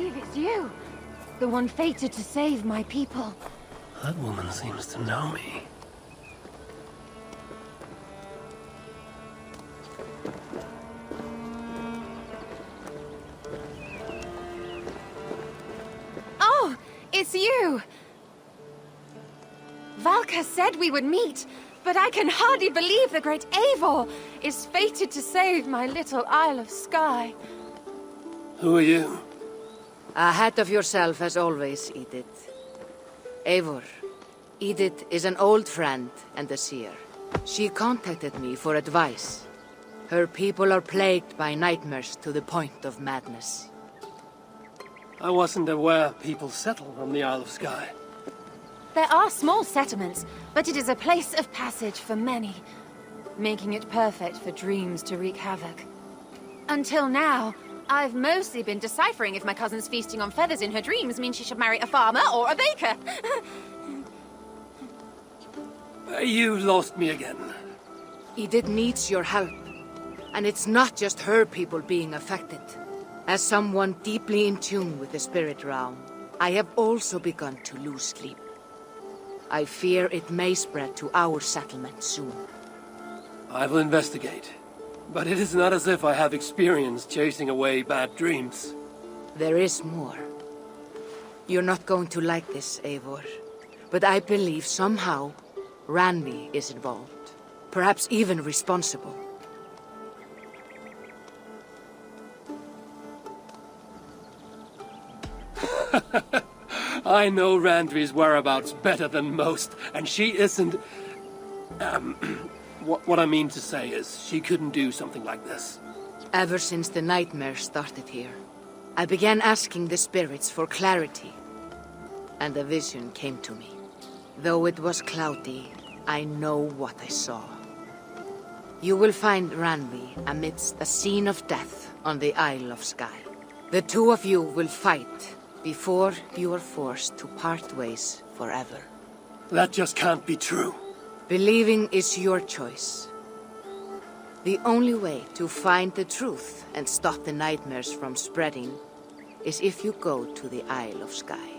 believe it's you. The one fated to save my people. That woman seems to know me. Oh, it's you! Valka said we would meet, but I can hardly believe the great Eivor is fated to save my little Isle of Skye. Who are you? Ahead of yourself as always, Edith. Eivor. Edith is an old friend and a seer. She contacted me for advice. Her people are plagued by nightmares to the point of madness. I wasn't aware people settled on the Isle of Skye. There are small settlements, but it is a place of passage for many, making it perfect for dreams to wreak havoc. Until now, I've mostly been deciphering if my cousin's feasting on feathers in her dreams means she should marry a farmer or a baker. You lost me again. Edith needs your help. And it's not just her people being affected. As someone deeply in tune with the spirit realm, I have also begun to lose sleep. I fear it may spread to our settlement soon. I will investigate. But it is not as if I have experience chasing away bad dreams. There is more. You're not going to like this, Eivor. But I believe somehow Randvi is involved. Perhaps even responsible. I know Randvi's whereabouts better than most, and she isn't... What I mean to say is, she couldn't do something like this. Ever since the nightmare started here, I began asking the spirits for clarity. And a vision came to me. Though it was cloudy, I know what I saw. You will find Randvi amidst a scene of death on the Isle of Skye. The two of you will fight before you are forced to part ways forever. That just can't be true. Believing is your choice. The only way to find the truth and stop the nightmares from spreading is if you go to the Isle of Skye.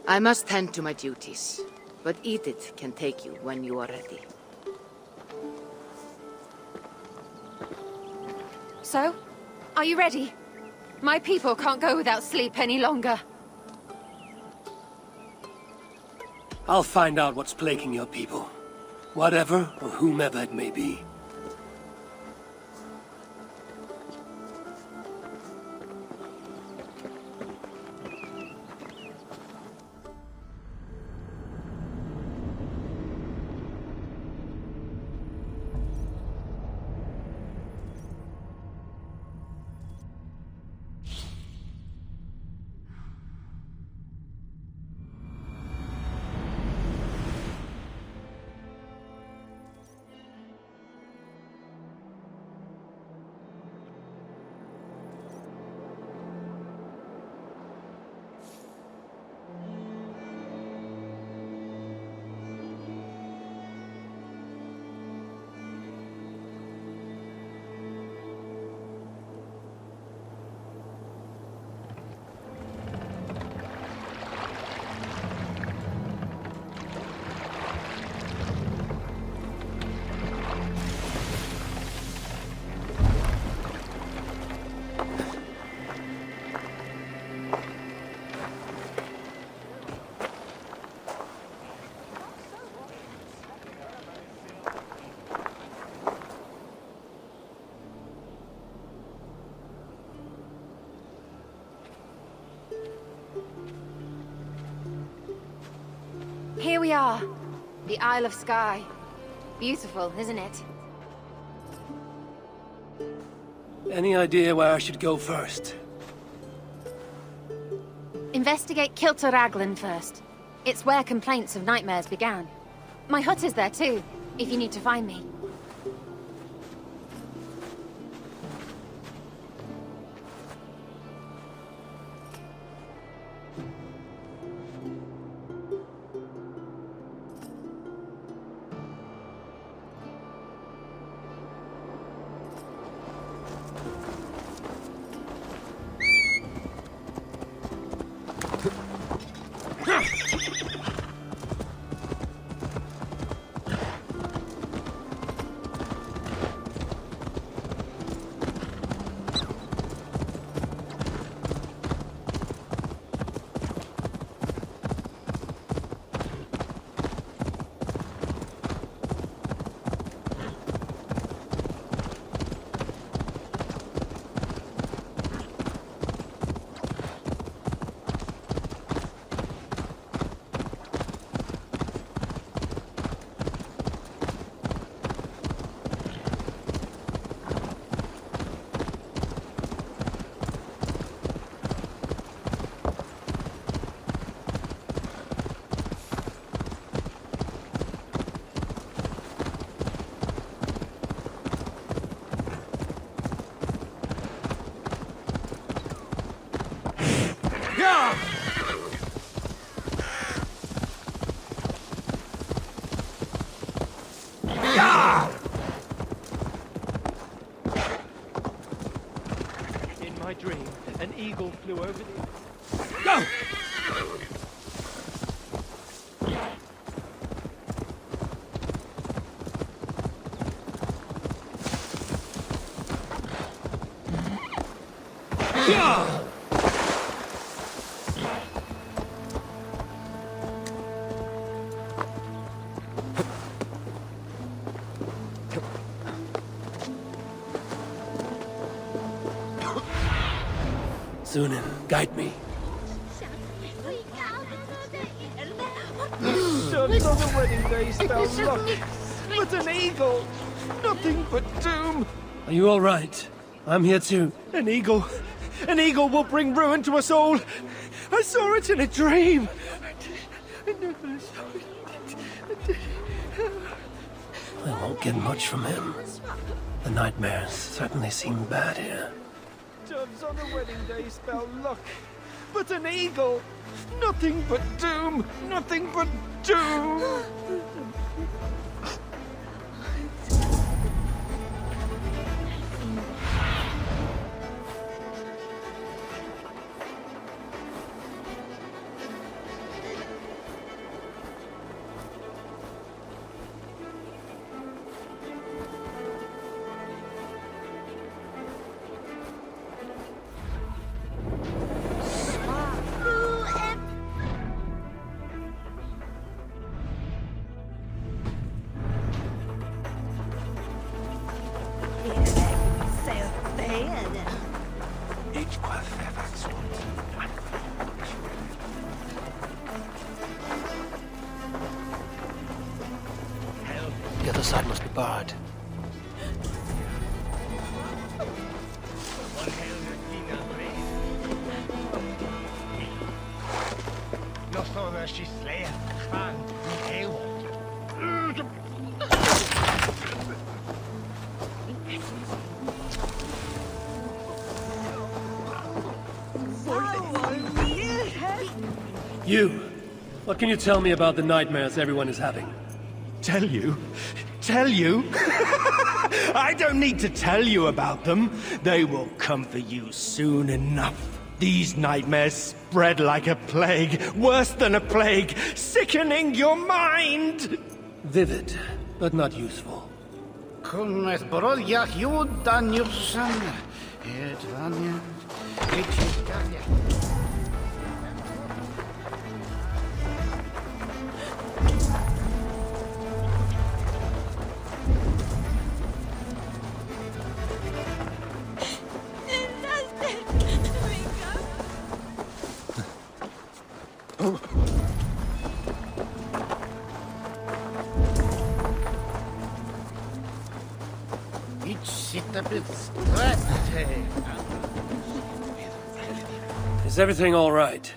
I must tend to my duties, but Edith can take you when you are ready. So, are you ready? My people can't go without sleep any longer. I'll find out what's plaguing your people. Whatever or whomever it may be. Here we are. The Isle of Skye. Beautiful, isn't it? Any idea where I should go first? Investigate Kilter Raglan first. It's where complaints of nightmares began. My hut is there too, if you need to find me. An eagle flew over the... Go! Sunan, guide me. Shards on the wedding day spell luck, but an eagle! Nothing but doom! Are you all right? I'm here too. An eagle will bring ruin to us all! I saw it in a dream! I never saw it. I won't get much from him. The nightmares certainly seem bad here. Shards on the wedding day spell luck, but an eagle! Nothing but doom! Nothing but doom! The other side must be barred. You! What can you tell me about the nightmares everyone is having? Tell you? Tell you? I don't need to tell you about them. They will come for you soon enough. These nightmares spread like a plague, worse than a plague, sickening your mind! Vivid, but not useful. Is everything all right?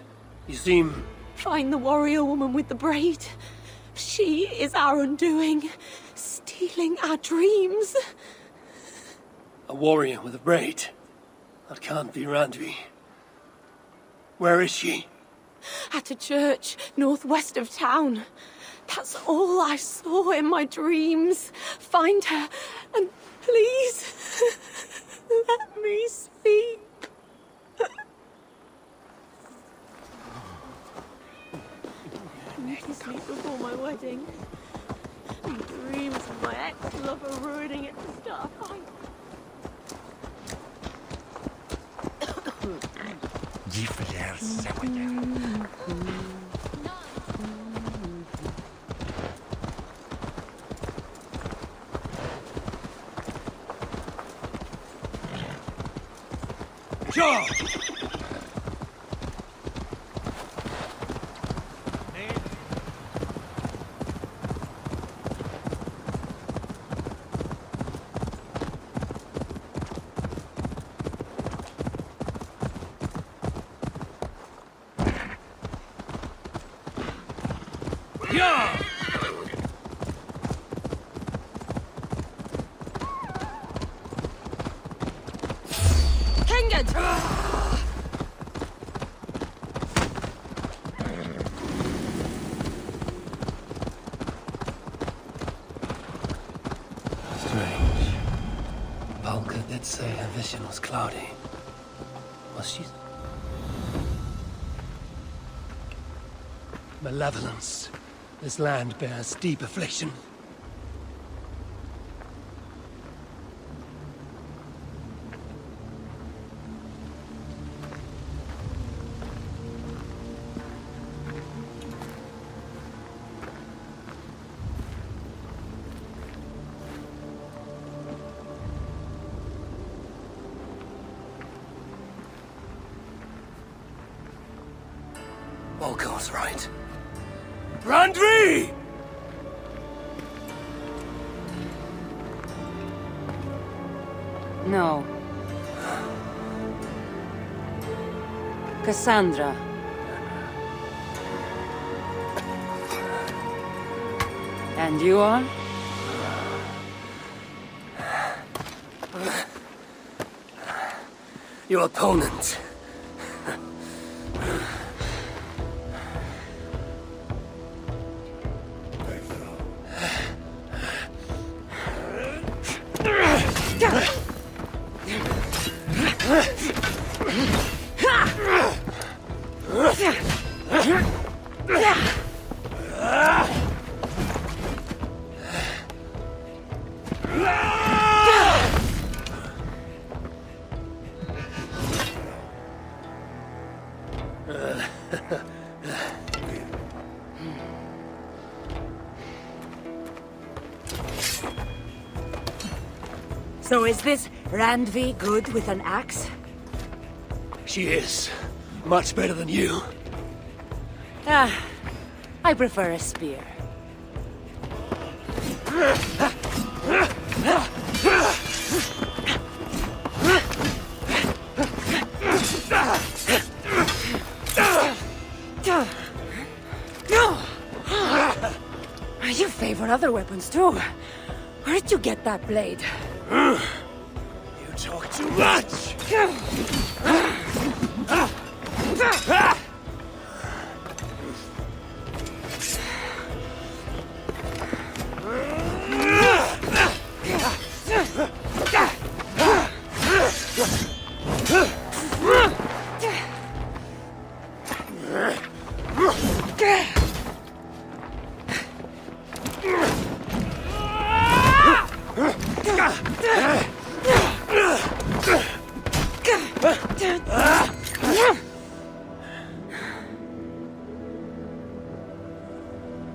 You seem... Find the warrior woman with the braid. She is our undoing, stealing our dreams. a warrior with a braid. That can't be Randvi. Where is she? At a church northwest of town. That's all I saw in my dreams. Find her, and please, let me speak. I need to sleep before my wedding. Dreams of my ex-lover ruining it to start a fight. Sure! Yeah! Kingdom! Strange. Balka did say her vision was cloudy. Was she? Malevolence. This land bears deep affliction. All goes right. Randvi! No. Kassandra. And you are? Your opponent. So is this Randvi good with an axe? She is. Much better than you. Ah, I prefer a spear. You favor other weapons too. Where did you get that blade? You talk too much!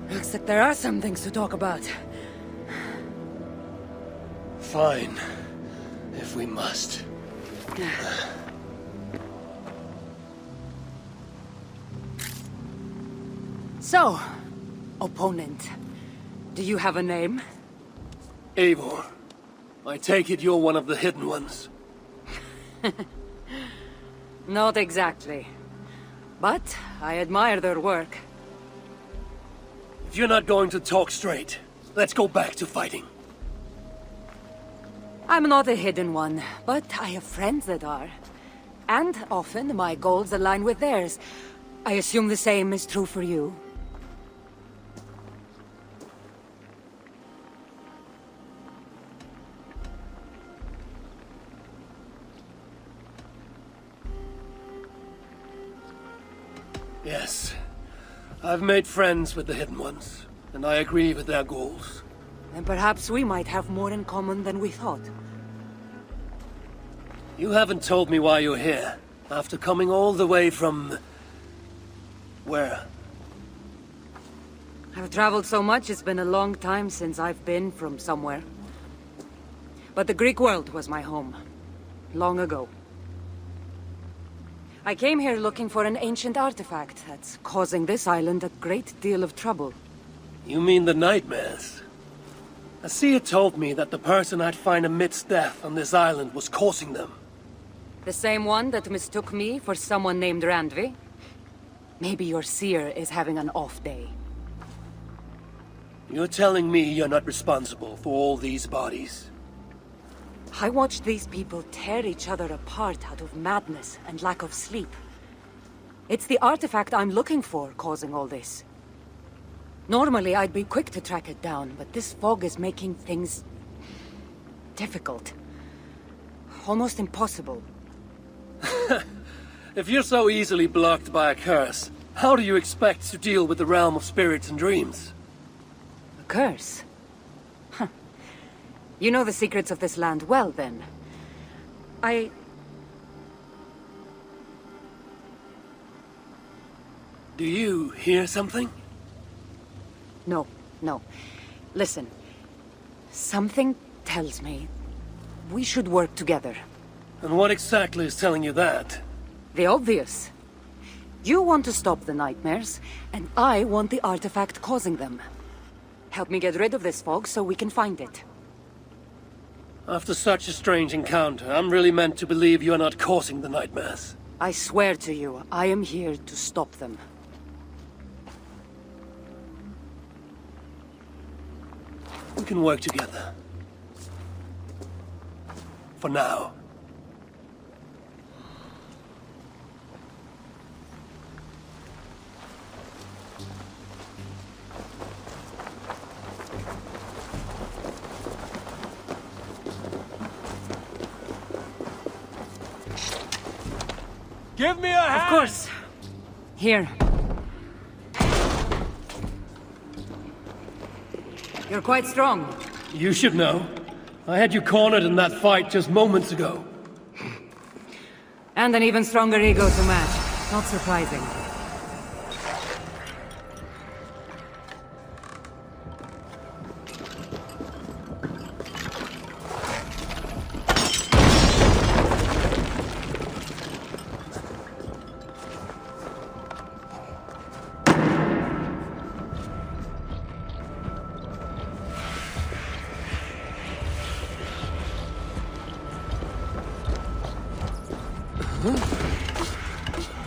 Looks like there are some things to talk about. Fine. If we must. So, opponent, do you have a name? Eivor, I take it you're one of the hidden ones. Not exactly. But I admire their work. If you're not going to talk straight, let's go back to fighting. I'm not a hidden one, but I have friends that are. And often my goals align with theirs. I assume the same is true for you. Yes. I've made friends with the Hidden Ones, and I agree with their goals. Then perhaps we might have more in common than we thought. You haven't told me why you're here, after coming all the way from... where? I've traveled so much, it's been a long time since I've been from somewhere. But the Greek world was my home. Long ago. I came here looking for an ancient artifact that's causing this island a great deal of trouble. You mean the nightmares? A seer told me that the person I'd find amidst death on this island was causing them. The same one that mistook me for someone named Randvi? Maybe your seer is having an off day. You're telling me you're not responsible for all these bodies? I watched these people tear each other apart out of madness and lack of sleep. It's the artifact I'm looking for causing all this. Normally I'd be quick to track it down, but this fog is making things... difficult. Almost impossible. If you're so easily blocked by a curse, how do you expect to deal with the realm of spirits and dreams? A curse? Huh. You know the secrets of this land well, then. Do you hear something? No, no. Listen. Something tells me we should work together. And what exactly is telling you that? The obvious. You want to stop the nightmares, and I want the artifact causing them. Help me get rid of this fog so we can find it. After such a strange encounter, I'm really meant to believe you are not causing the nightmares. I swear to you, I am here to stop them. We can work together. For now. Give me a hand! Of course. Here. You're quite strong. You should know. I had you cornered in that fight just moments ago. And an even stronger ego to match. Not surprising.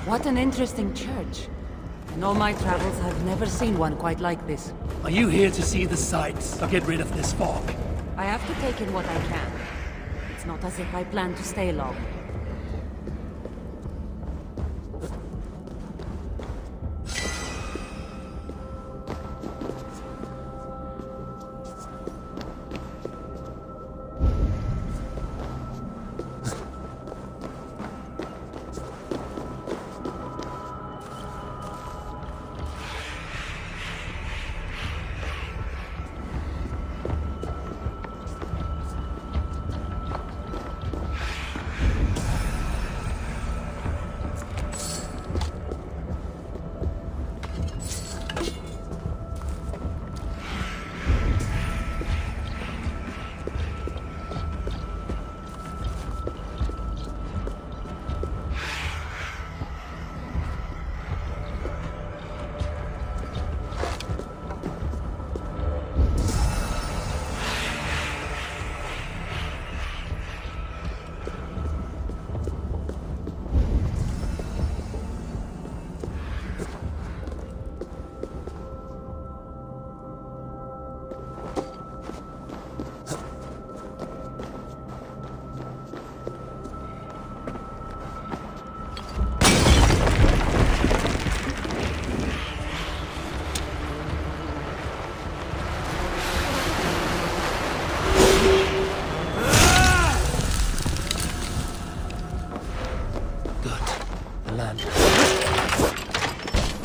What an interesting church. In all my travels, I've never seen one quite like this. Are you here to see the sights or get rid of this fog? I have to take in what I can. It's not as if I plan to stay long.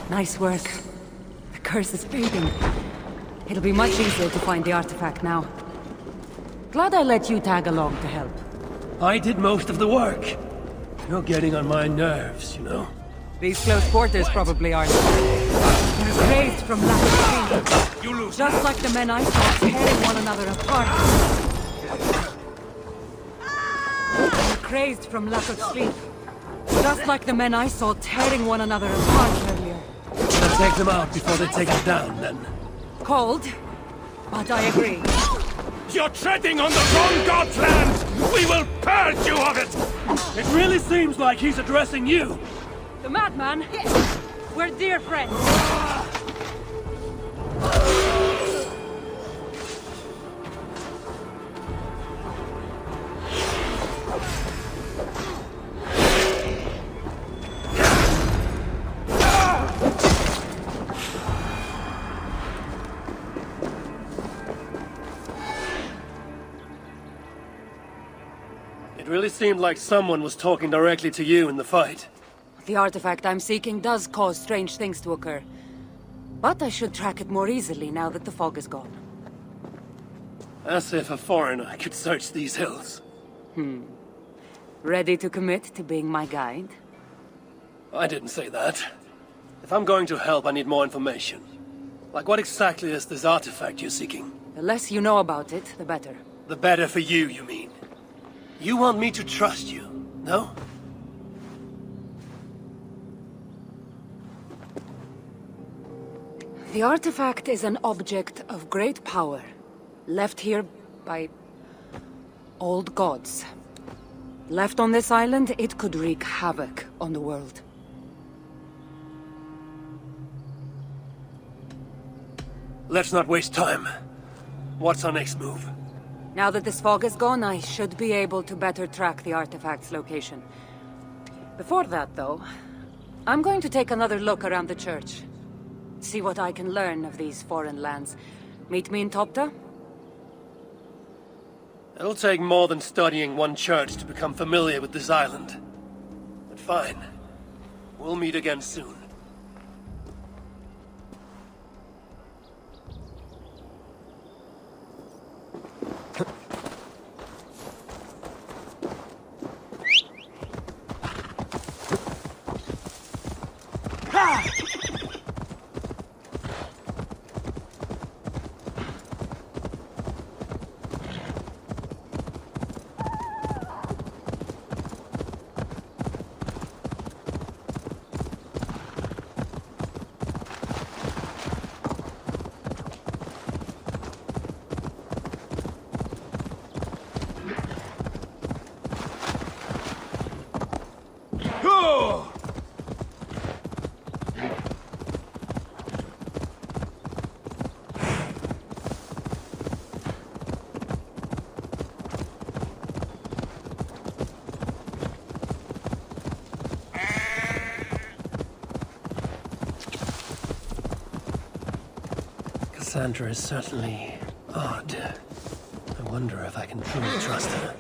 Nice work. The curse is fading. It'll be much easier to find the artifact now. Glad I let you tag along to help. I did most of the work. You're getting on my nerves, you know. These close quarters probably aren't. They're crazed from lack of sleep. You lose. Just like the men I saw tearing one another apart. They're crazed from lack of sleep. Just like the men I saw tearing one another apart earlier. Let's take them out before they take us down, then. Cold, but I agree. You're treading on the wrong god's land! We will purge you of it! It really seems like he's addressing you. The madman? We're dear friends. It really seemed like someone was talking directly to you in the fight. The artifact I'm seeking does cause strange things to occur. But I should track it more easily now that the fog is gone. As if a foreigner could search these hills. Ready to commit to being my guide? I didn't say that. If I'm going to help, I need more information. Like, what exactly is this artifact you're seeking? The less you know about it, the better. The better for you, you mean? You want me to trust you, no? The artifact is an object of great power, left here by old gods. Left on this island, it could wreak havoc on the world. Let's not waste time. What's our next move? Now that this fog is gone, I should be able to better track the artifact's location. Before that, though, I'm going to take another look around the church. See what I can learn of these foreign lands. Meet me in Topta? It'll take more than studying one church to become familiar with this island. But fine. We'll meet again soon. Kassandra is certainly odd. I wonder if I can truly trust her.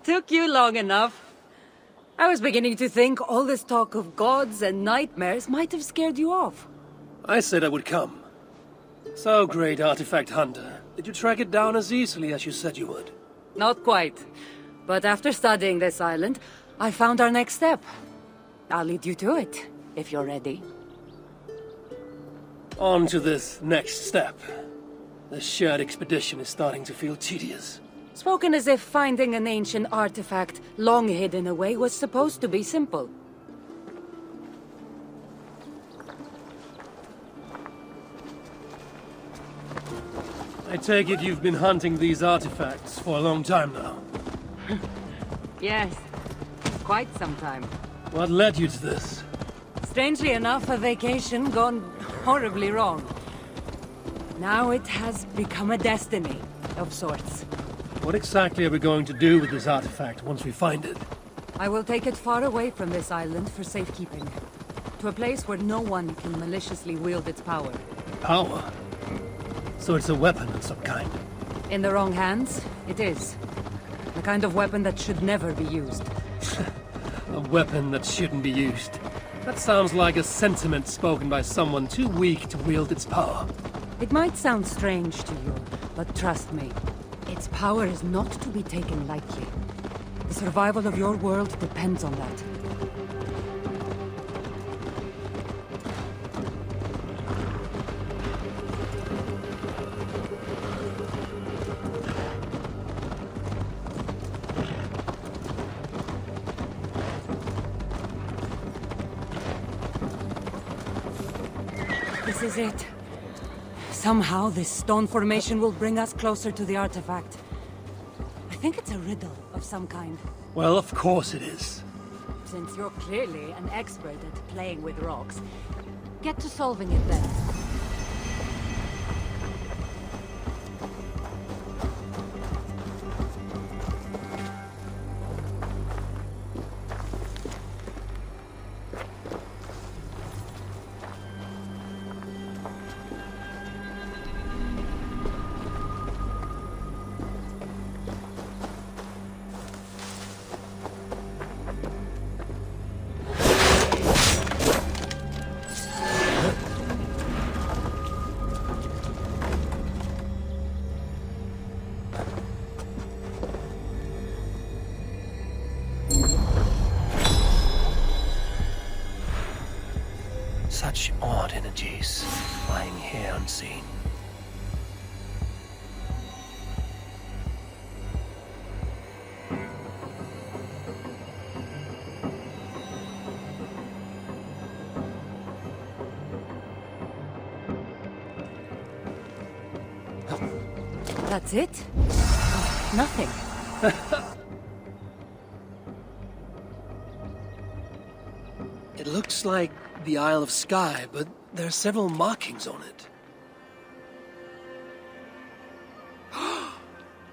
Took you long enough. I was beginning to think all this talk of gods and nightmares might have scared you off. I said I would come. So, great artifact hunter, did you track it down as easily as you said you would? Not quite. But after studying this island, I found our next step. I'll lead you to it, if you're ready. On to this next step. This shared expedition is starting to feel tedious. Spoken as if finding an ancient artifact, long hidden away, was supposed to be simple. I take it you've been hunting these artifacts for a long time now. Yes, quite some time. What led you to this? Strangely enough, a vacation gone horribly wrong. Now it has become a destiny, of sorts. What exactly are we going to do with this artifact once we find it? I will take it far away from this island for safekeeping. To a place where no one can maliciously wield its power. Power? So it's a weapon of some kind. In the wrong hands, it is. The kind of weapon that should never be used. A weapon that shouldn't be used. That sounds like a sentiment spoken by someone too weak to wield its power. It might sound strange to you, but trust me, its power is not to be taken lightly. The survival of your world depends on that. This is it. Somehow, this stone formation will bring us closer to the artifact. I think it's a riddle of some kind. Well, of course it is. Since you're clearly an expert at playing with rocks, get to solving it then. Such odd energies, flying here unseen. That's it? Nothing. It looks like the Isle of Skye, but there are several markings on it.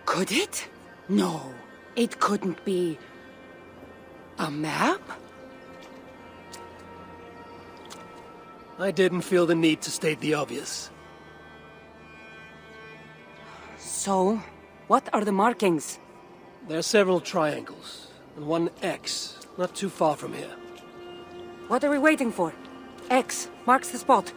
Could it? No, it couldn't be. A map? I didn't feel the need to state the obvious. So, what are the markings? There are several triangles, and one X, not too far from here. What are we waiting for? X marks the spot.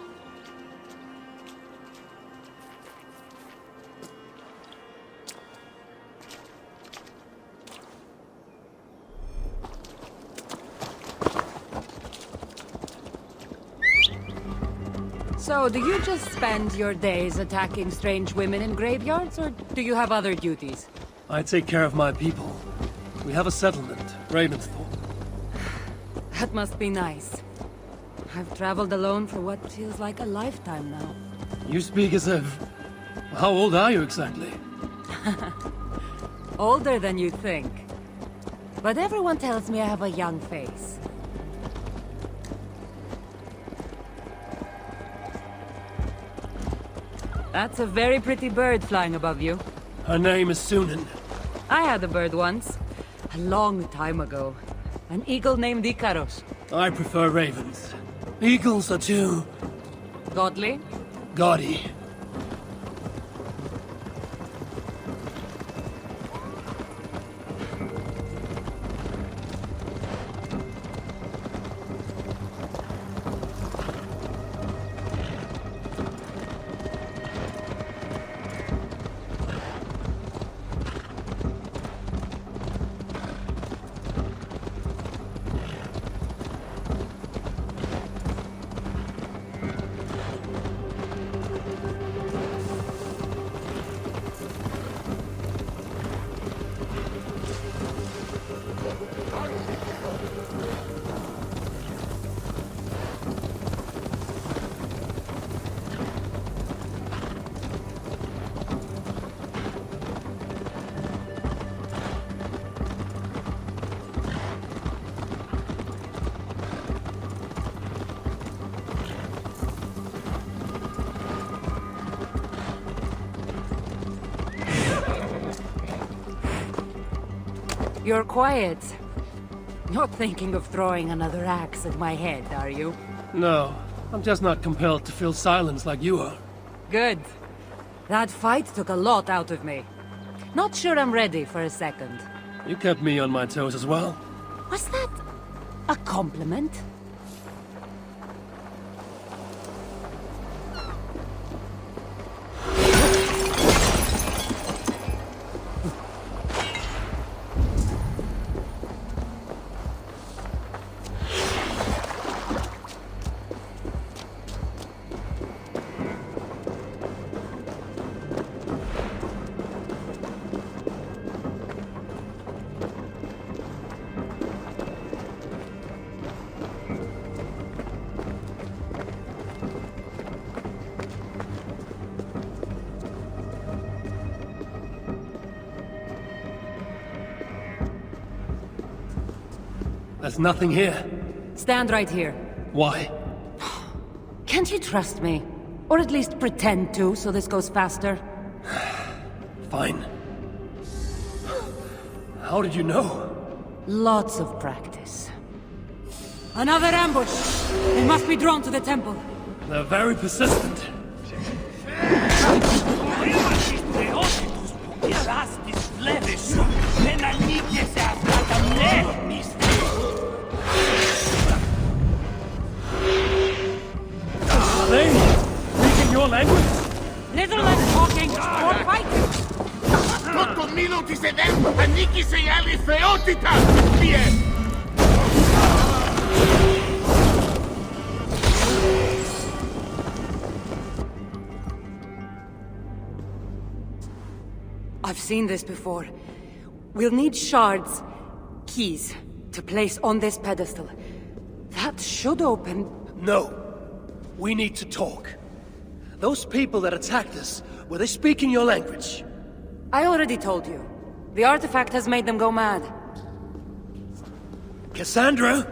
So, do you just spend your days attacking strange women in graveyards, or do you have other duties? I take care of my people. We have a settlement, Ravensthorpe. That must be nice. I've traveled alone for what feels like a lifetime now. You speak as if... How old are you exactly? Older than you think. But everyone tells me I have a young face. That's a very pretty bird flying above you. Her name is Sunan. I had a bird once. A long time ago. An eagle named Ikaros. I prefer ravens. Eagles are too... Godly? gaudy. You're quiet. Not thinking of throwing another axe at my head, are you? No, I'm just not compelled to fill silence like you are. Good. That fight took a lot out of me. Not sure I'm ready for a second. You kept me on my toes as well. Was that a compliment? There's nothing here. Stand right here. Why? Can't you trust me? Or at least pretend to, so this goes faster? Fine. How did you know? Lots of practice. Another ambush! They must be drawn to the temple. They're very persistent. Are they speaking your language? Little less talking, more fighting! Αυτό το μήλο της Εδέμ ανήκει σε άλλη θεότητα! Σκύε! I've seen this before. We'll need shards, keys, to place on this pedestal. That should open... No. We need to talk. Those people that attacked us, were they speaking your language? I already told you. The artifact has made them go mad. Kassandra?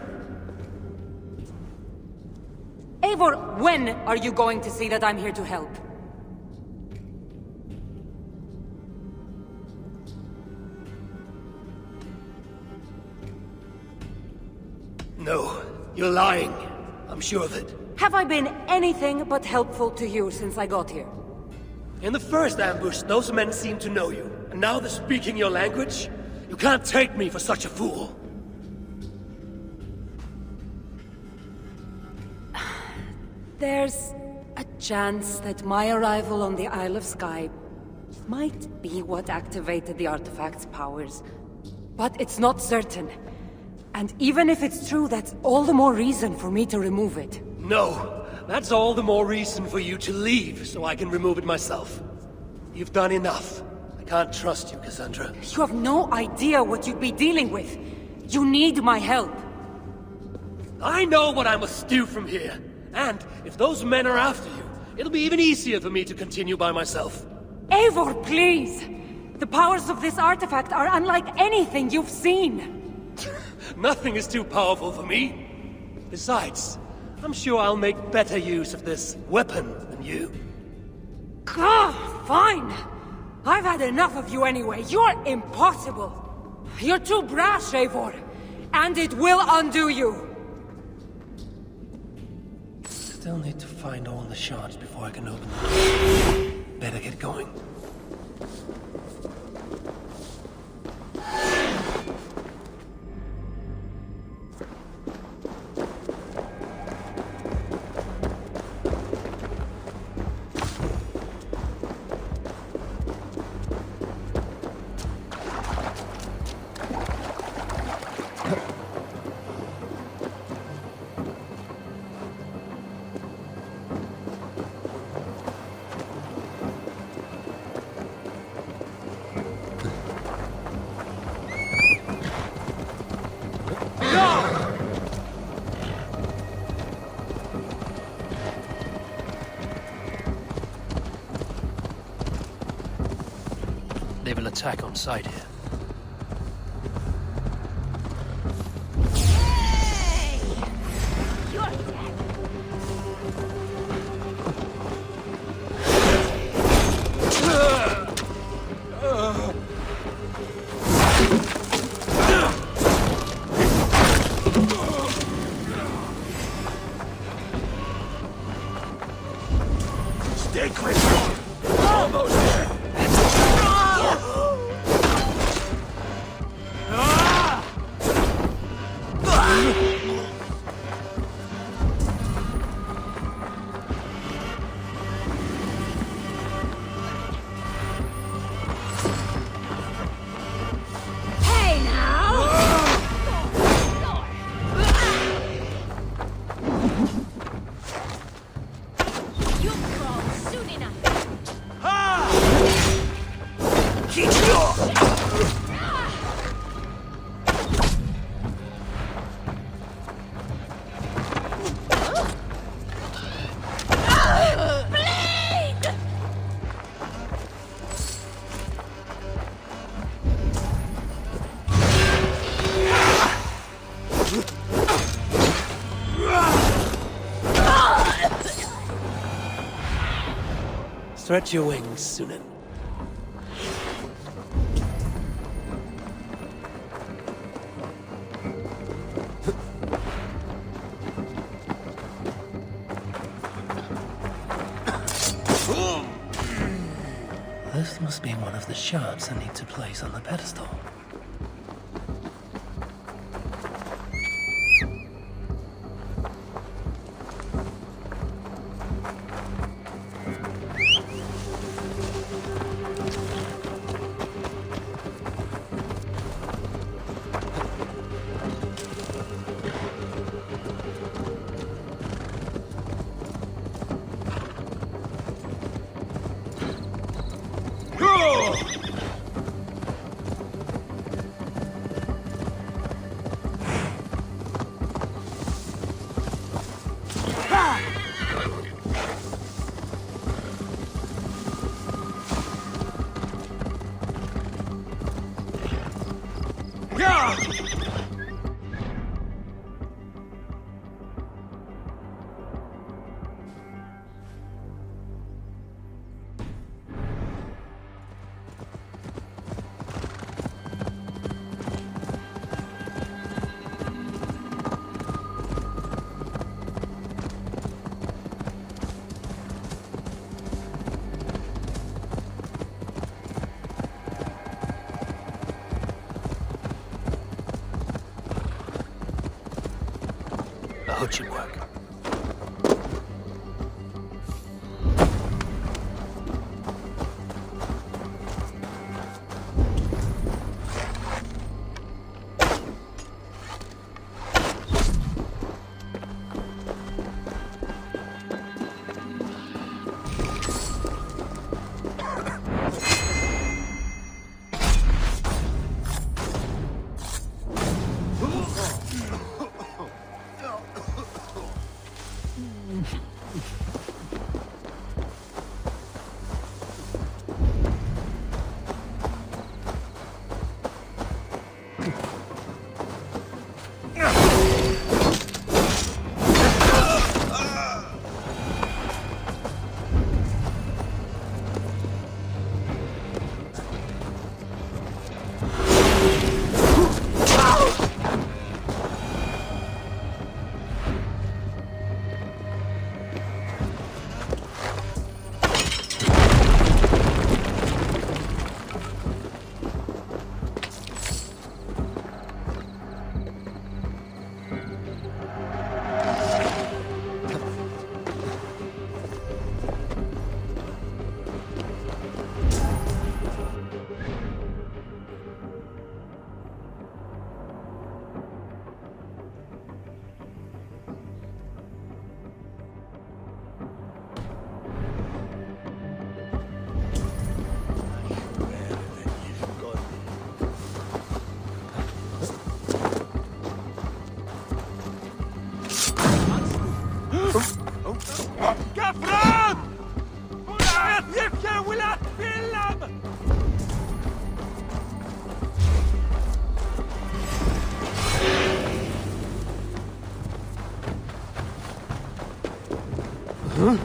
Eivor, when are you going to see that I'm here to help? No, you're lying. I'm sure of it. Have I been anything but helpful to you since I got here? In the first ambush, those men seemed to know you. And now they're speaking your language? You can't take me for such a fool. There's a chance that my arrival on the Isle of Skye might be what activated the artifact's powers. But it's not certain. And even if it's true, that's all the more reason for me to remove it. No, that's all the more reason for you to leave, so I can remove it myself. You've done enough. I can't trust you, Kassandra. You have no idea what you'd be dealing with. You need my help. I know what I must do from here. And if those men are after you, it'll be even easier for me to continue by myself. Eivor, please! The powers of this artifact are unlike anything you've seen. Nothing is too powerful for me. Besides, I'm sure I'll make better use of this weapon than you. Fine! I've had enough of you anyway. You're impossible. You're too brash, Eivor. And it will undo you. Still need to find all the shards before I can open them. Better get going. They will attack on sight here. Stay clear! Almost there! Stretch your wings, Sunan. This must be one of the shards I need to place on the pedestal. hook should work.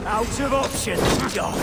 Out of options, Doc.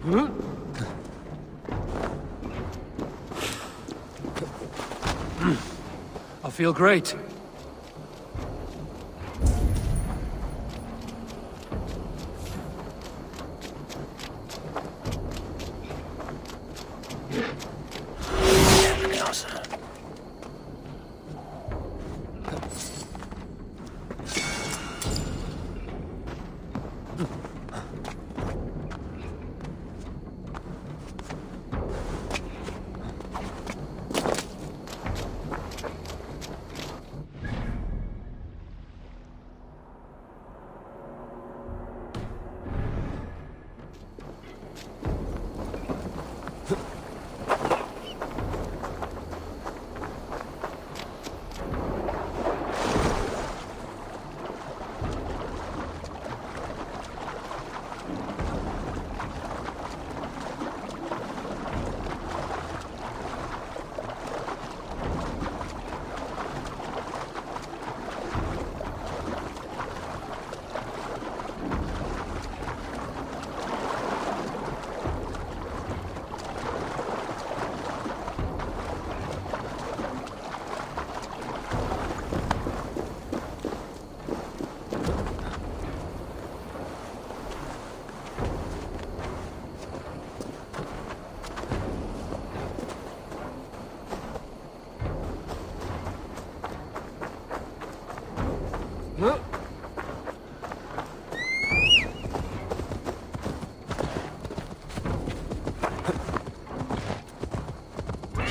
I feel great.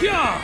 Yeah!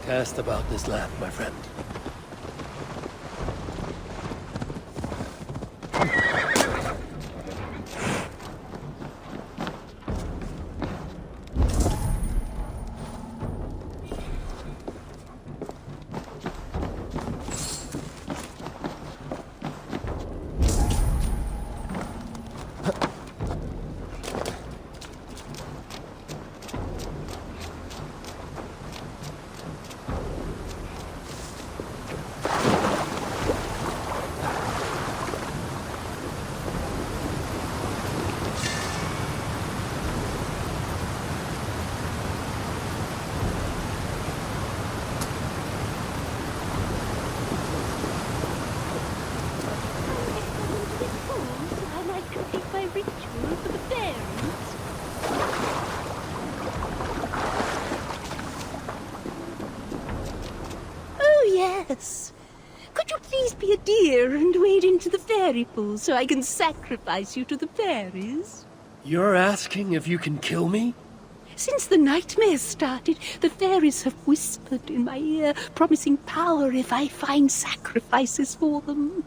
Cast about this land, my friend. Yes. Could you please be a dear and wade into the fairy pool so I can sacrifice you to the fairies? You're asking if you can kill me? Since the nightmares started, the fairies have whispered in my ear, promising power if I find sacrifices for them.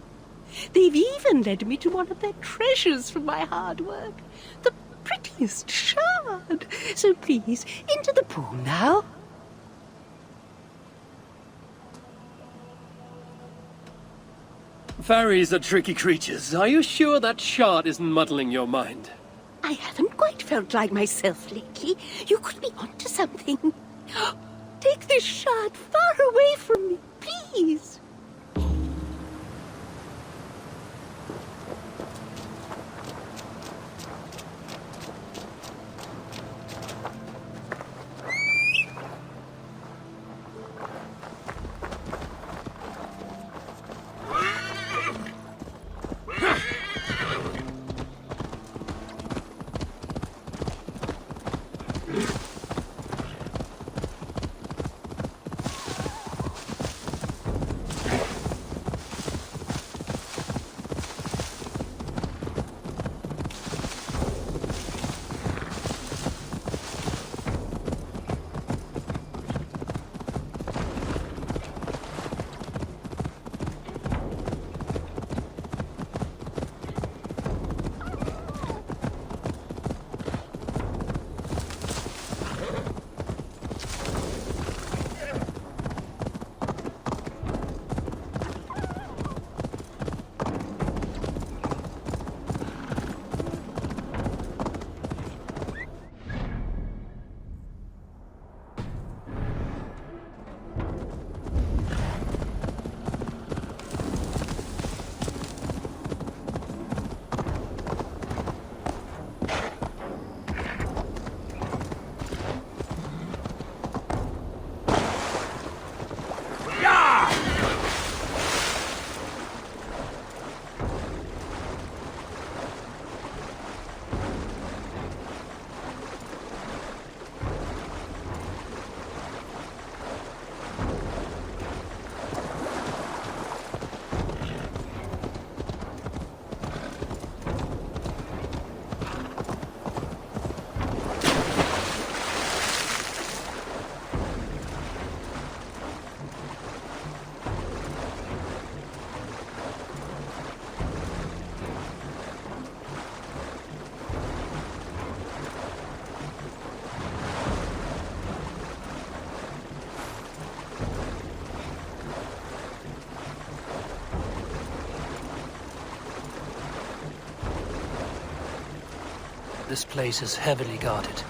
They've even led me to one of their treasures from my hard work, the prettiest shard. So please, into the pool now. Fairies are tricky creatures. Are you sure that shard isn't muddling your mind? I haven't quite felt like myself lately. You could be onto something. Take this shard far away from me, please. This place is heavily guarded.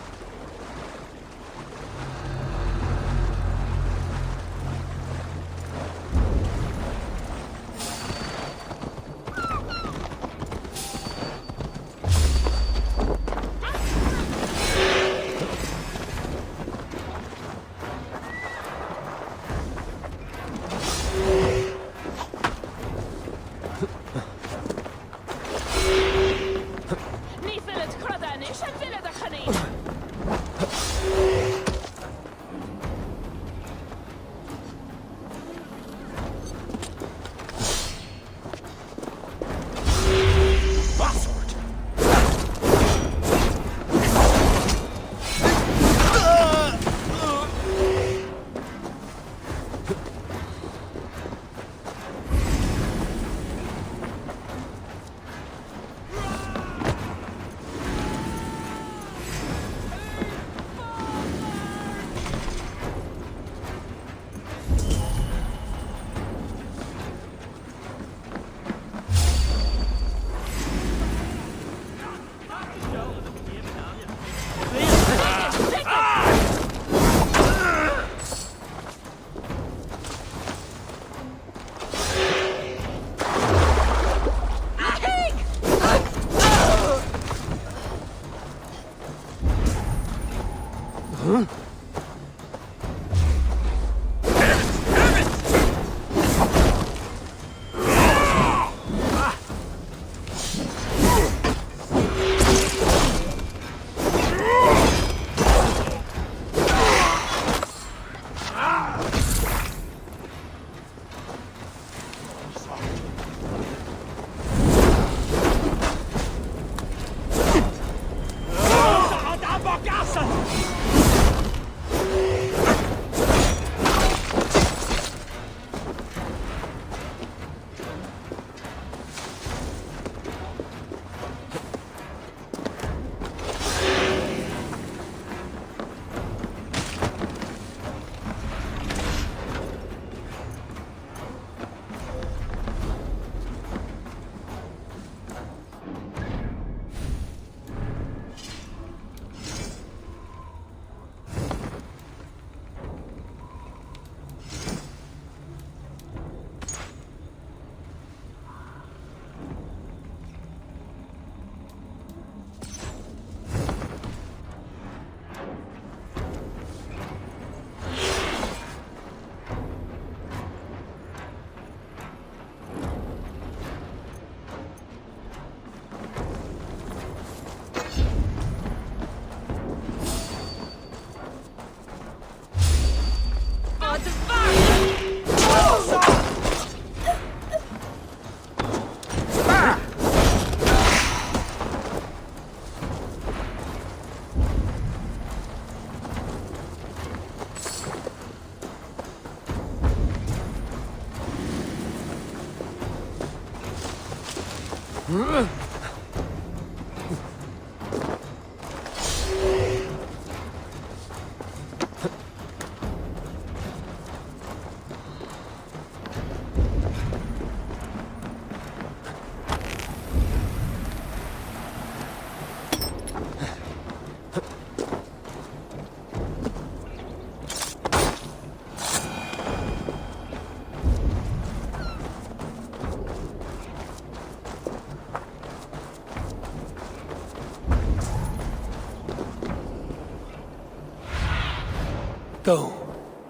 Go,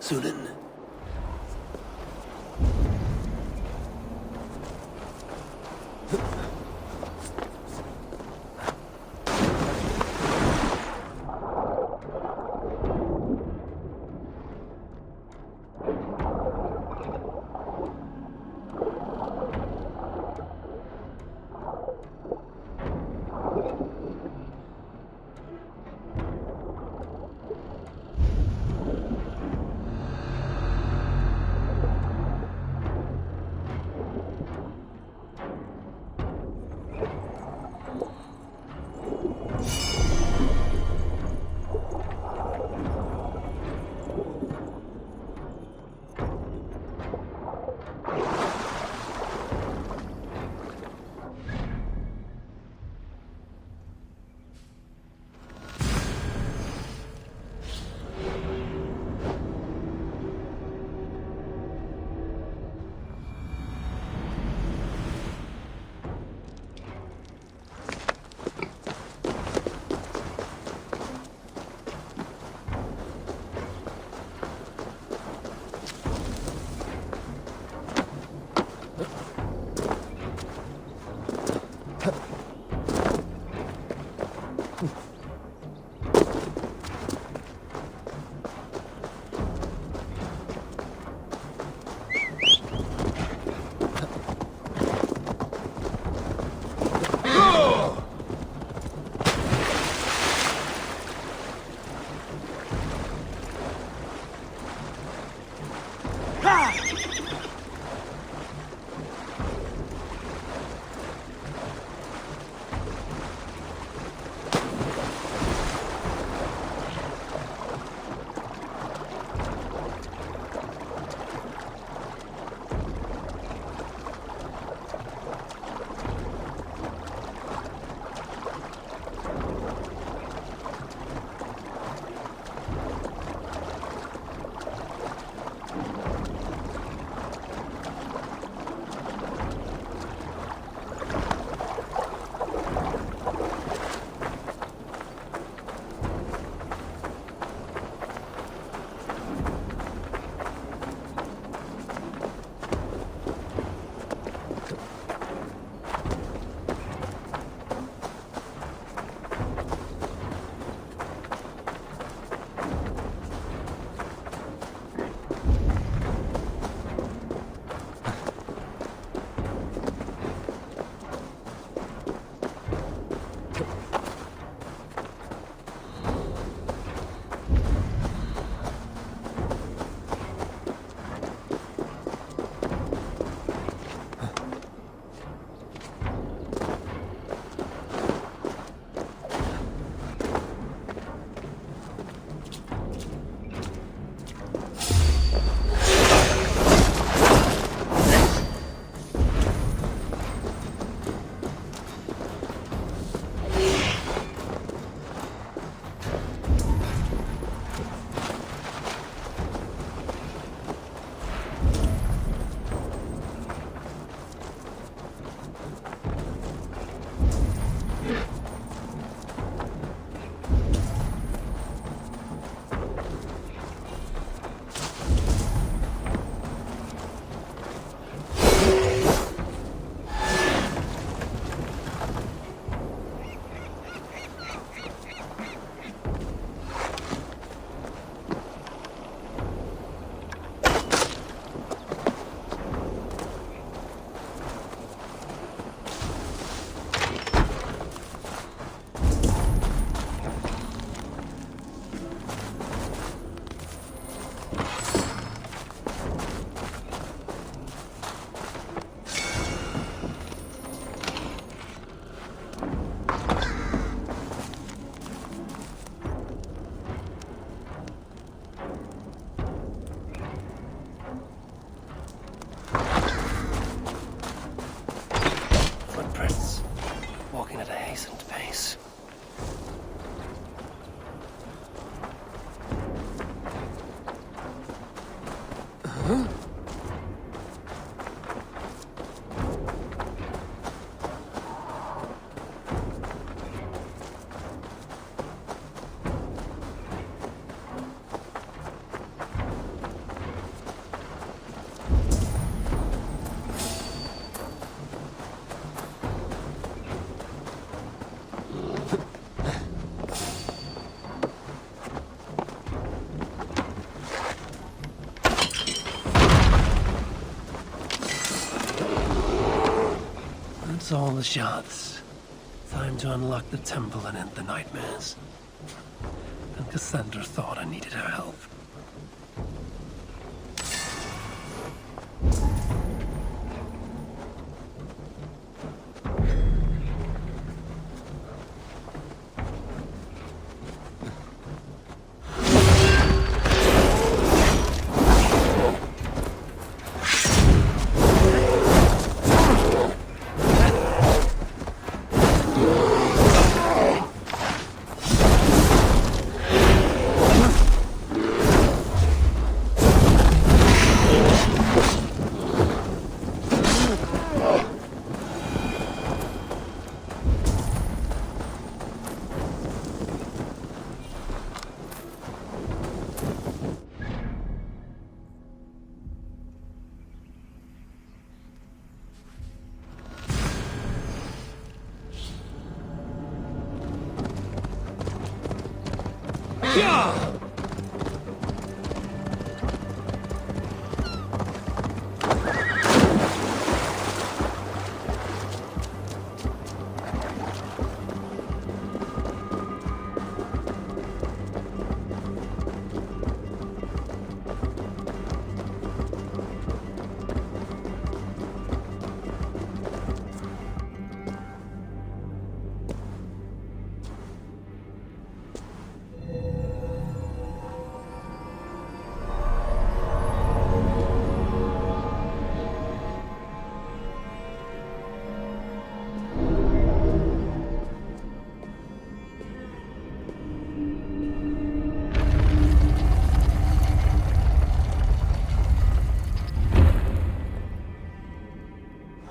Sunan. That's all the shards. Time to unlock the temple and end the nightmares. And Kassandra thought I needed her help.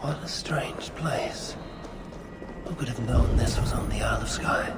What a strange place. Who could have known this was on the Isle of Skye?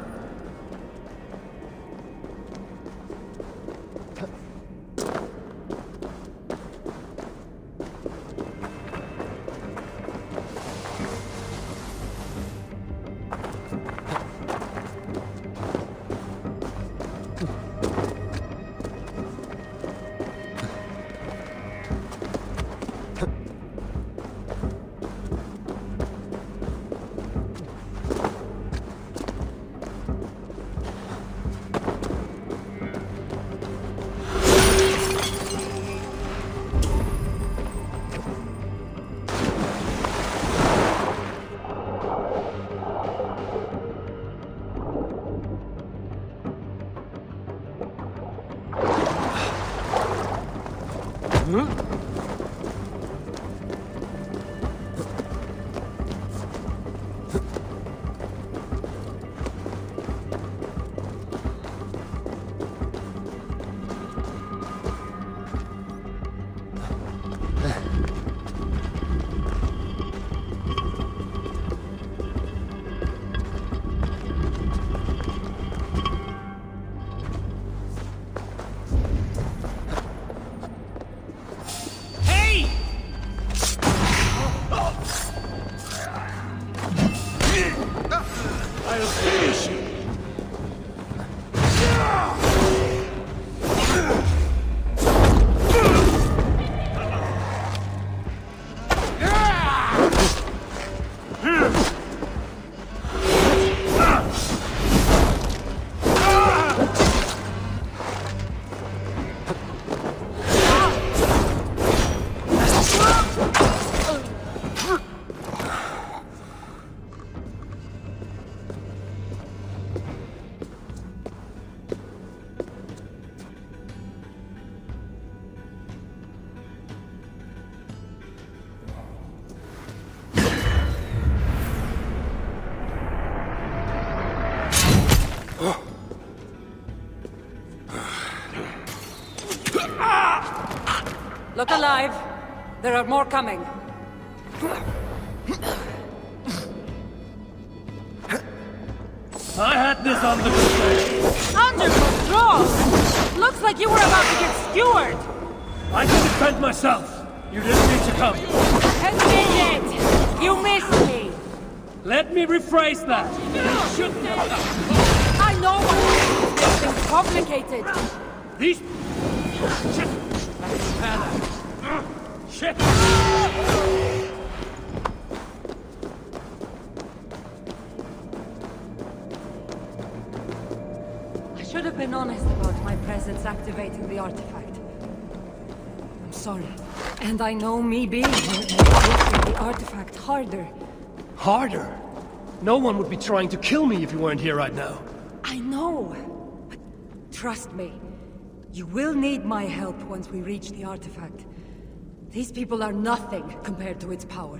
Look alive. There are more coming. I had this under control. Under control! Looks like you were about to get skewered! I can defend myself. You didn't need to come. Admit it! You missed me! Let me rephrase that. You shouldn't have. I know what makes things complicated! These... Shit! Shit! I should have been honest about my presence activating the artifact. I'm sorry. And I know me being here makes lifting the artifact harder. Harder? No one would be trying to kill me if you weren't here right now. I know! But trust me, you will need my help once we reach the artifact. These people are nothing compared to its power.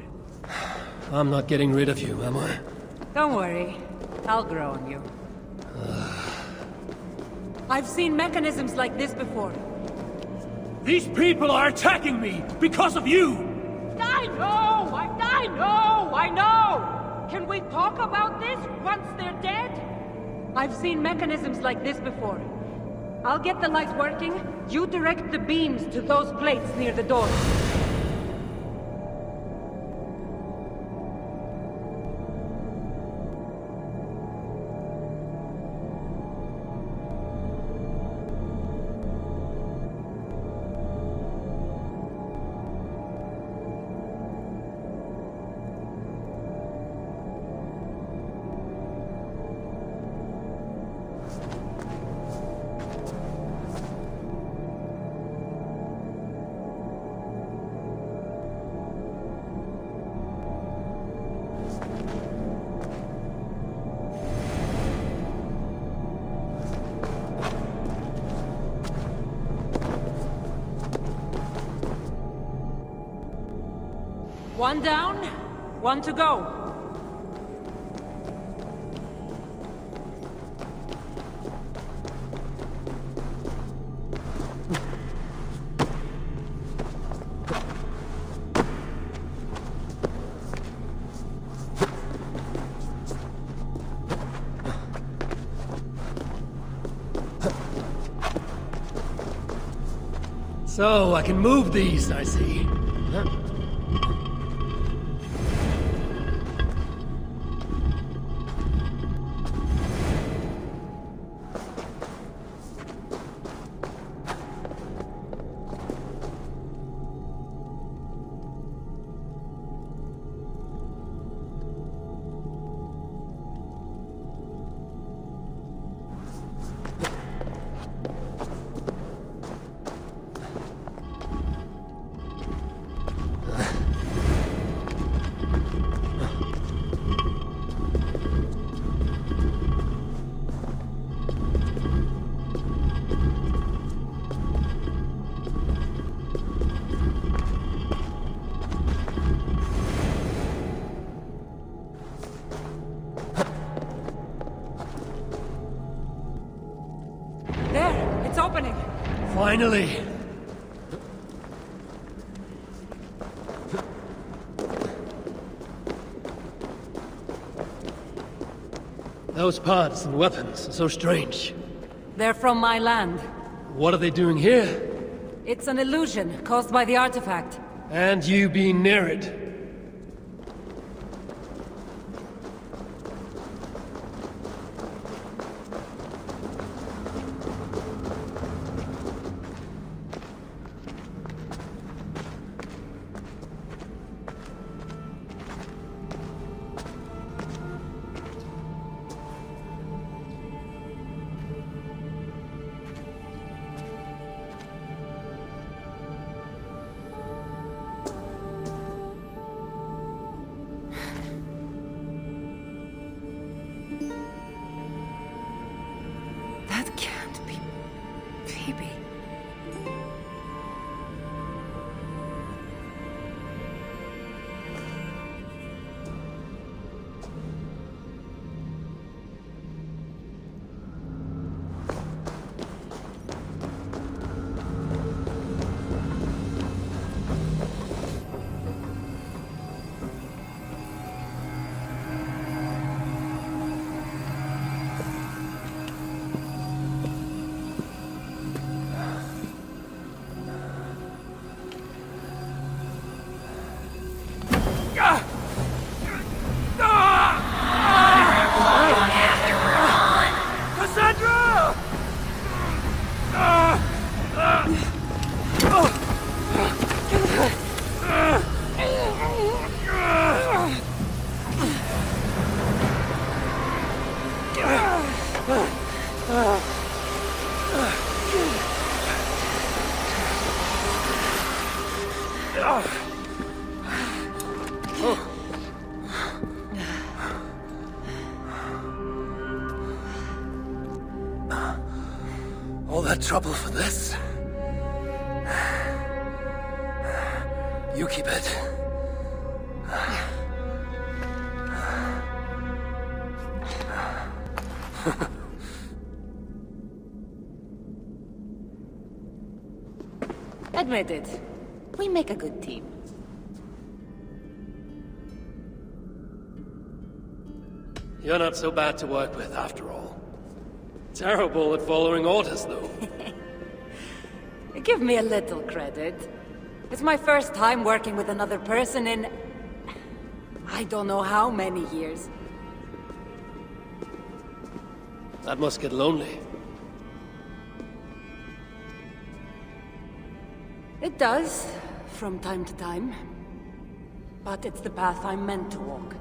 I'm not getting rid of you, am I? Don't worry. I'll grow on you. I've seen mechanisms like this before. These people are attacking me because of you! I know! Can we talk about this once they're dead? I've seen mechanisms like this before. I'll get the light working. You direct the beams to those plates near the door. One down, one to go. So, I can move these, I see. Huh? There, it's opening. Finally! Those pods and weapons are so strange. They're from my land. What are they doing here? It's an illusion caused by the artifact. And you being near it. That can't be Phoebe. Kassandra! All that trouble for this? You keep it. Admit it. We make a good team. You're not so bad to work with, after all. Terrible at following orders, though. Give me a little credit. It's my first time working with another person in... I don't know how many years. That must get lonely. It does, from time to time. But it's the path I'm meant to walk.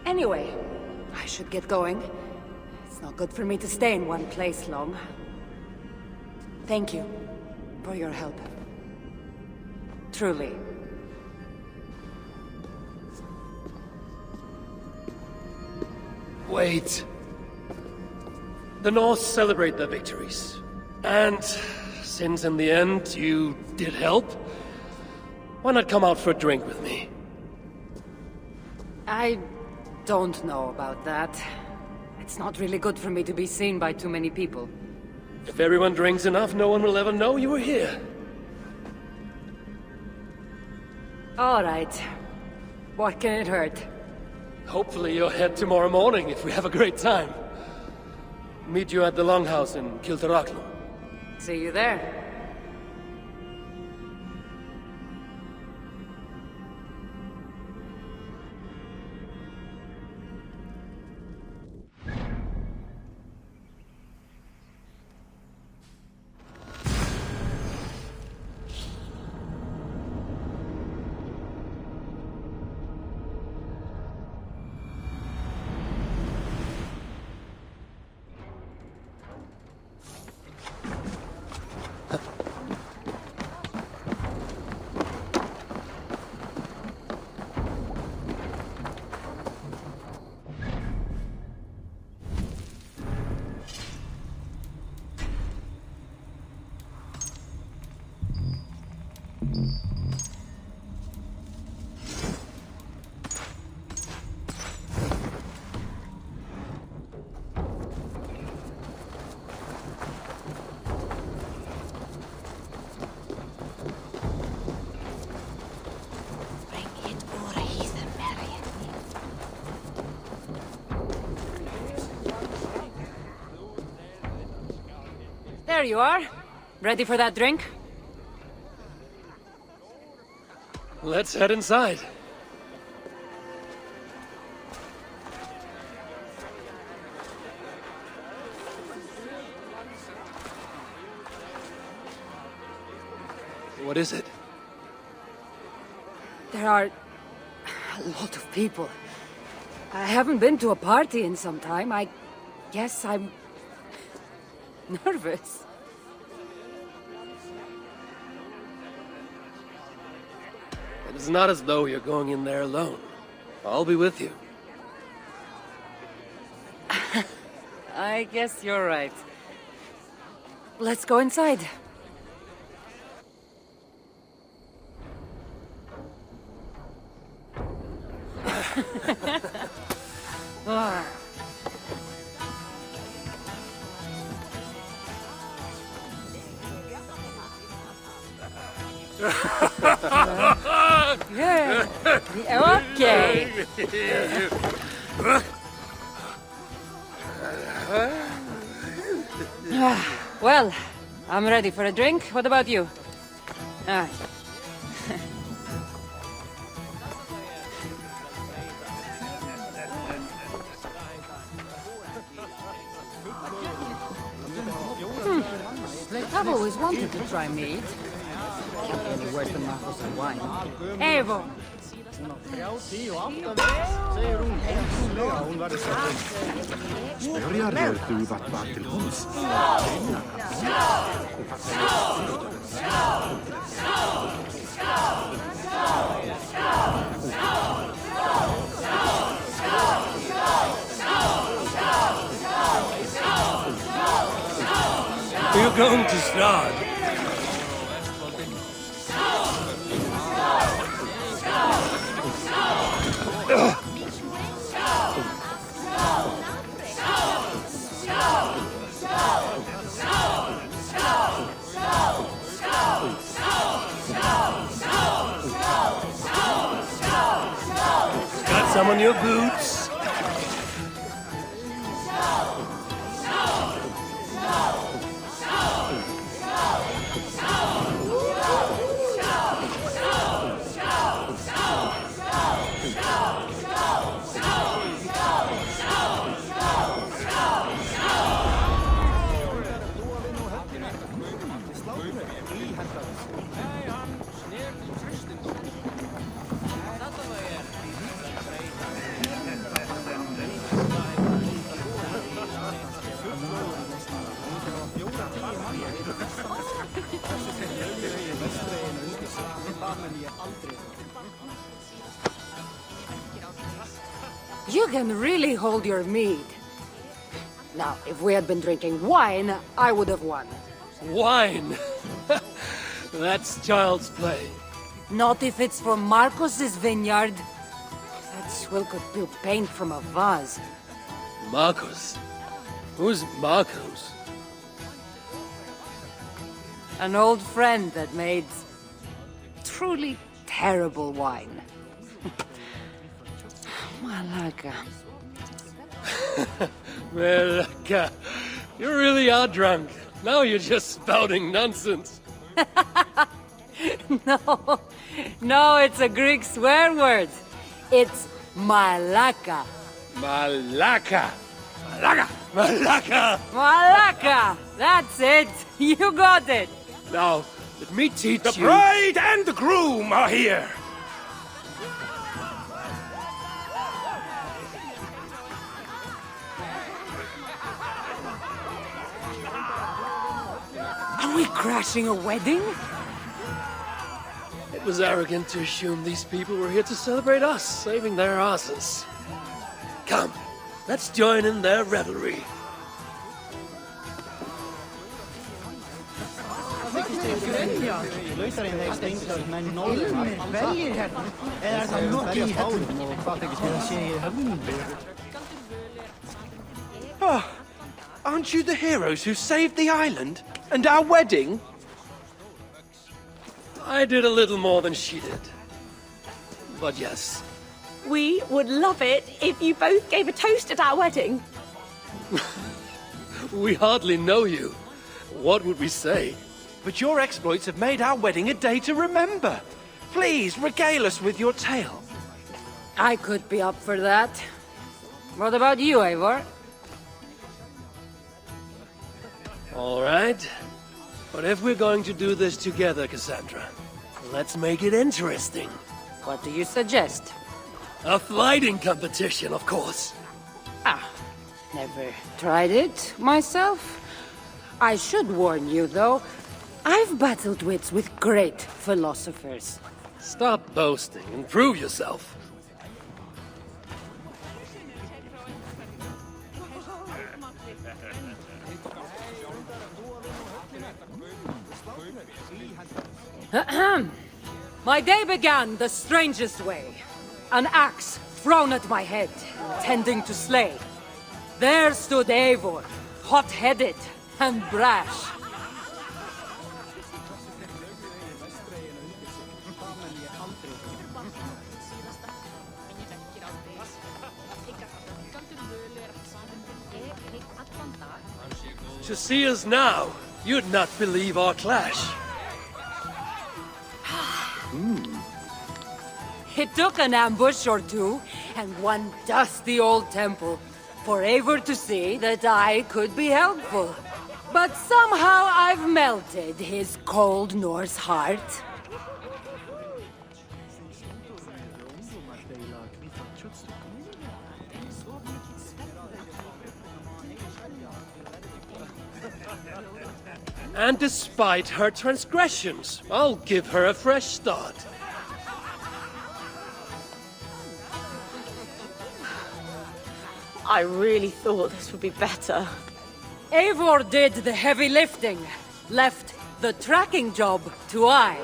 Anyway, I should get going. It's not good for me to stay in one place long. Thank you for your help. Truly. Wait. The North celebrate their victories. And since in the end you did help, Why not come out for a drink with me? I don't know about that. It's not really good for me to be seen by too many people. If everyone drinks enough, no one will ever know you were here. All right. What can it hurt? Hopefully you'll head tomorrow morning if we have a great time. Meet you at the Longhouse in Kiltarachlum. See you there. There you are. Ready for that drink? Let's head inside. What is it? There are a lot of people. I haven't been to a party in some time. I guess I'm nervous. It's not as though you're going in there alone. I'll be with you. I guess you're right. Let's go inside. Ah. Yeah. Okay. Well, I'm ready for a drink. What about you? Ah. I've always wanted to try meat. Can't be any worse than Marcos and wine. Evo! Börjar rörduvat vara till hos. You're going to start. Got some on your boots? You can really hold your mead. Now, if we had been drinking wine, I would have won. Wine! That's child's play. Not if it's from Marcos's vineyard. That swill could peel paint from a vase. Marcos? Who's Marcos? An old friend that made truly terrible wine. Malaga. Malaga. You really are drunk. Now you're just spouting nonsense. No, it's a Greek swear word. It's Malaka. Malaka. Malaka. Malaka. Malaka! That's it! You got it! Now, let me teach The you... bride and the groom are here! Are we crashing a wedding? It was arrogant to assume these people were here to celebrate us, saving their asses. Come, let's join in their revelry. Oh, aren't you the heroes who saved the island? And our wedding? I did a little more than she did. But yes, We would love it if you both gave a toast at our wedding. we hardly know you. What would we say? But your exploits have made our wedding a day to remember. Please, regale us with your tale. I could be up for that. What about you, Eivor? All right. But if we're going to do this together, Kassandra, let's make it interesting. What do you suggest? A fighting competition, of course. Never tried it myself. I should warn you, though. I've battled wits with great philosophers. Stop boasting and prove yourself. My day began the strangest way. An axe thrown at my head, intending to slay. There stood Eivor, hot-headed and brash. To see us now, you'd not believe our clash. It took an ambush or two, and one dusty old temple, for Eivor to see that I could be helpful. But somehow I've melted his cold Norse heart. And despite her transgressions, I'll give her a fresh start. I really thought this would be better. Eivor did the heavy lifting, left the tracking job to I.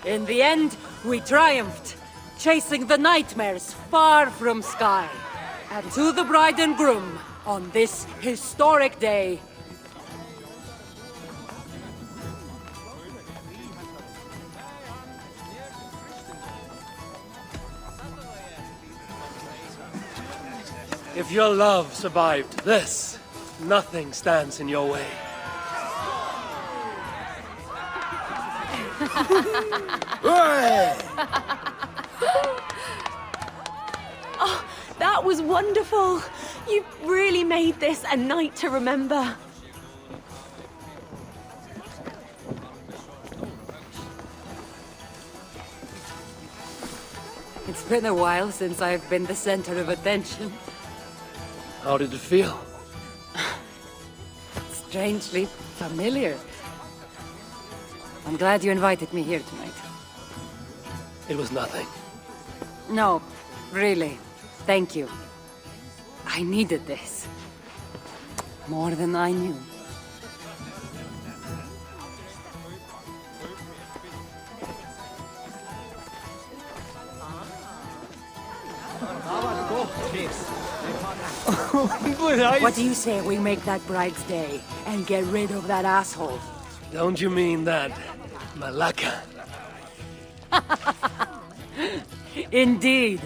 In the end, we triumphed, chasing the nightmares far from Skye. And to the bride and groom, on this historic day, If your love survived this, nothing stands in your way. Oh, that was wonderful. You really made this a night to remember. it's been a while since I've been the center of attention. How did it feel? Strangely familiar. I'm glad you invited me here tonight. It was nothing. No, really. Thank you. I needed this. More than I knew. But What do you say we make that bride's day and get rid of that asshole? Don't you mean that, Malaka? Indeed.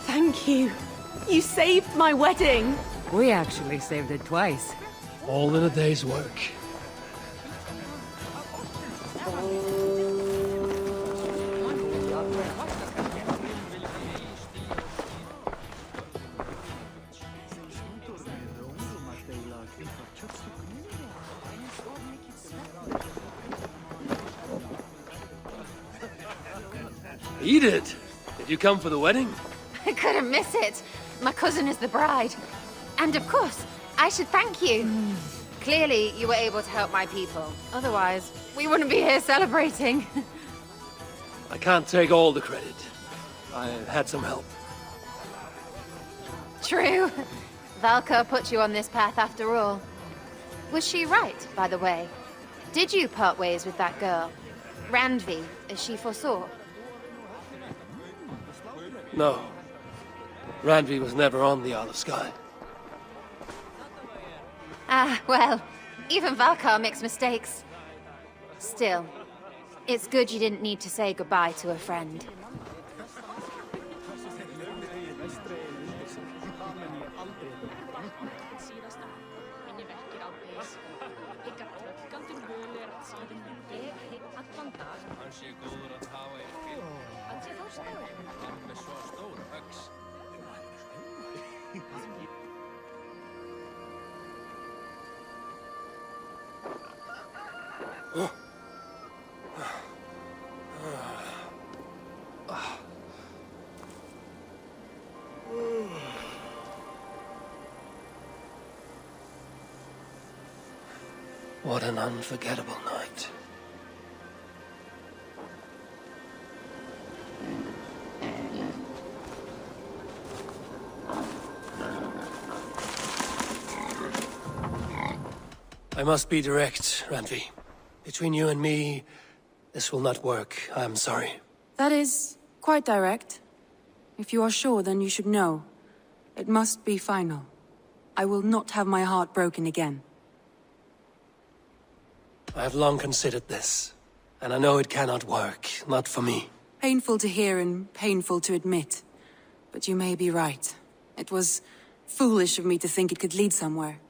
Thank you. You saved my wedding. We actually saved it twice. All in a day's work. Eat it! Did you come for the wedding? I couldn't miss it. My cousin is the bride. And of course, I should thank you. Clearly, you were able to help my people. Otherwise, we wouldn't be here celebrating. I can't take all the credit. I had some help. True. Valka put you on this path after all. Was she right, by the way? Did you part ways with that girl? Randvi, as she foresaw? No. Randvi was never on the Isle of Skye. Ah, well, even Valkar makes mistakes. Still, it's good you didn't need to say goodbye to a friend. What an unforgettable night. I must be direct, Randvi. Between you and me, this will not work. I'm sorry. That is quite direct. If you are sure, then you should know. It must be final. I will not have my heart broken again. I have long considered this, and I know it cannot work. Not for me. Painful to hear and painful to admit. But you may be right. It was foolish of me to think it could lead somewhere.